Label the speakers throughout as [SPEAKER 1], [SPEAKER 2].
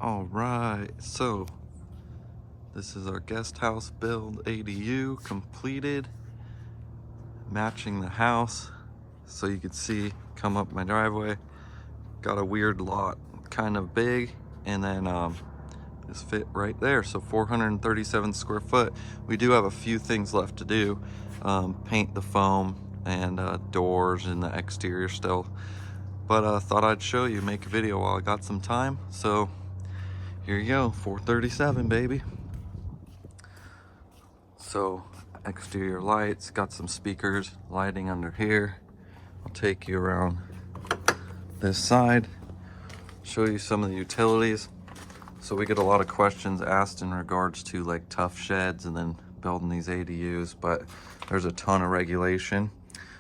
[SPEAKER 1] All right, so this is our guest house build ADU completed, matching the house. So you can see, come up my driveway, got a weird lot, kind of big, and then this fit right there. So 437 square foot. We do have a few things left to do. Paint the foam and doors in the exterior still. But thought I'd show you, make a video while I got some time. So here you go, 437, baby. So exterior lights, got some speakers, lighting under here. I'll take you around this side, show you some of the utilities. So we get a lot of questions asked in regards to like tough sheds and then building these ADUs, but there's a ton of regulation.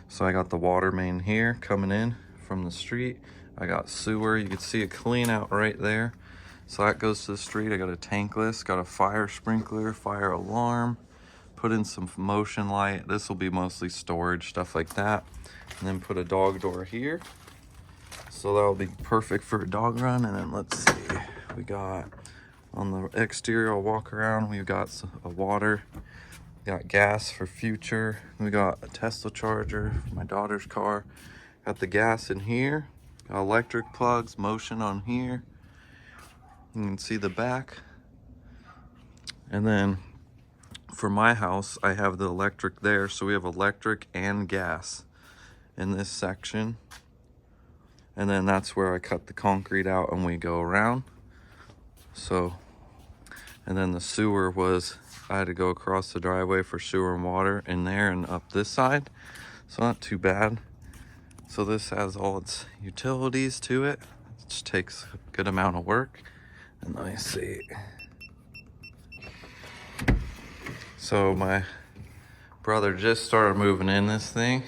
[SPEAKER 1] So I got the water main here coming in from the street. I got sewer, you can see a clean out right there. So that goes to the street. I got a tankless, got a fire sprinkler, fire alarm, put in some motion light. This will be mostly storage, stuff like that. And then put a dog door here. So that'll be perfect for a dog run. And then let's see, we got on the exterior, I'll walk around, we've got a water, got gas for future. We got a Tesla charger for my daughter's car. Got the gas in here, got electric plugs, motion on here. You can see the back. And then for my house, I have the electric there. So we have electric and gas in this section. And then that's where I cut the concrete out and we go around. So, and then the sewer was, I had to go across the driveway for sewer and water in there and up this side. So not too bad. So this has all its utilities to it. It just takes a good amount of work. And let me see. So my brother just started moving in this thing.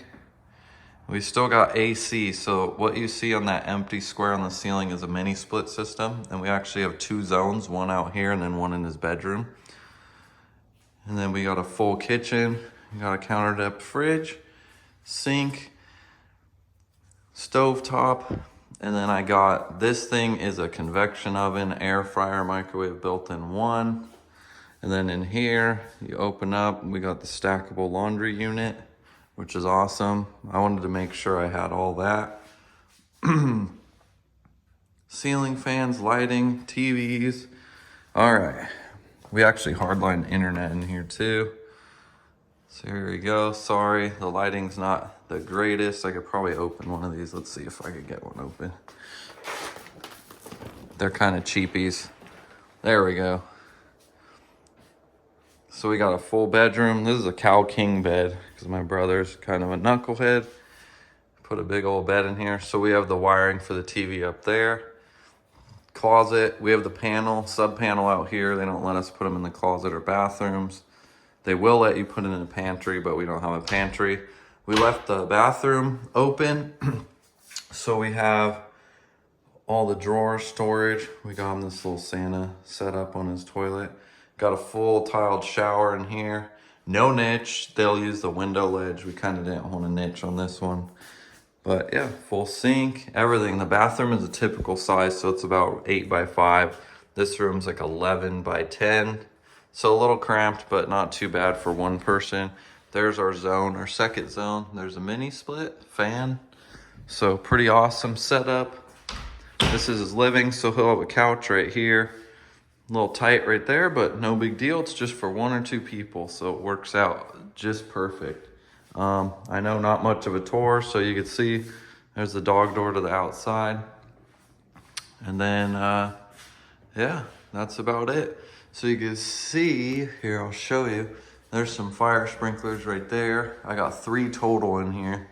[SPEAKER 1] We still got AC, so what you see on that empty square on the ceiling is a mini split system, and we actually have two zones, one out here and then one in his bedroom. And then we got a full kitchen, we got a countertop fridge, sink, stovetop, and then I got, this thing is a convection oven, air fryer, microwave built in one. And then in here, you open up, we got the stackable laundry unit, which is awesome. I wanted to make sure I had all that. Ceiling fans, lighting, TVs. All right, we actually hardlined internet in here too. So here we go. Sorry, the lighting's not the greatest. I could probably open one of these. Let's see if I could get one open. They're kind of cheapies. There we go. So we got a full bedroom. This is a cow king bed because my brother's kind of a knucklehead. Put a big old bed in here. So we have the wiring for the TV up there. Closet, we have the panel, sub panel out here. They don't let us put them in the closet or bathrooms. They will let you put it in a pantry, but we don't have a pantry. We left the bathroom open. So we have all the drawer storage. We got him this little Santa set up on his toilet. Got a full tiled shower in here. No niche. They'll use the window ledge. We kind of didn't want a niche on this one. But yeah, full sink, everything. The bathroom is a typical size, so it's about 8 by 5. This room's like 11 by 10. So a little cramped, but not too bad for one person. There's our zone, our second zone. There's a mini split fan. So pretty awesome setup. This is his living, so he'll have a couch right here. A little tight right there, but no big deal. It's just for 1 or 2 people, so it works out just perfect. I know not much of a tour, so you can see there's the dog door to the outside. And then, yeah, that's about it. So you can see, here I'll show you, there's some fire sprinklers right there. I got 3 total in here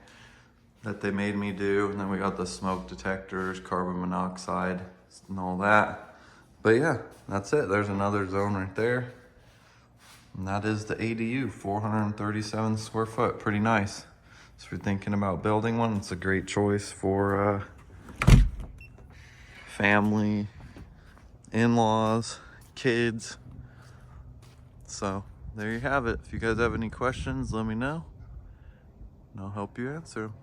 [SPEAKER 1] that they made me do. And then we got the smoke detectors, carbon monoxide, and all that. But yeah, that's it. There's another zone right there. And that is the ADU, 437 square foot. Pretty nice. So if you're thinking about building one, it's a great choice for family, in-laws, kids. So there you have it. If you guys have any questions, let me know, and I'll help you answer them.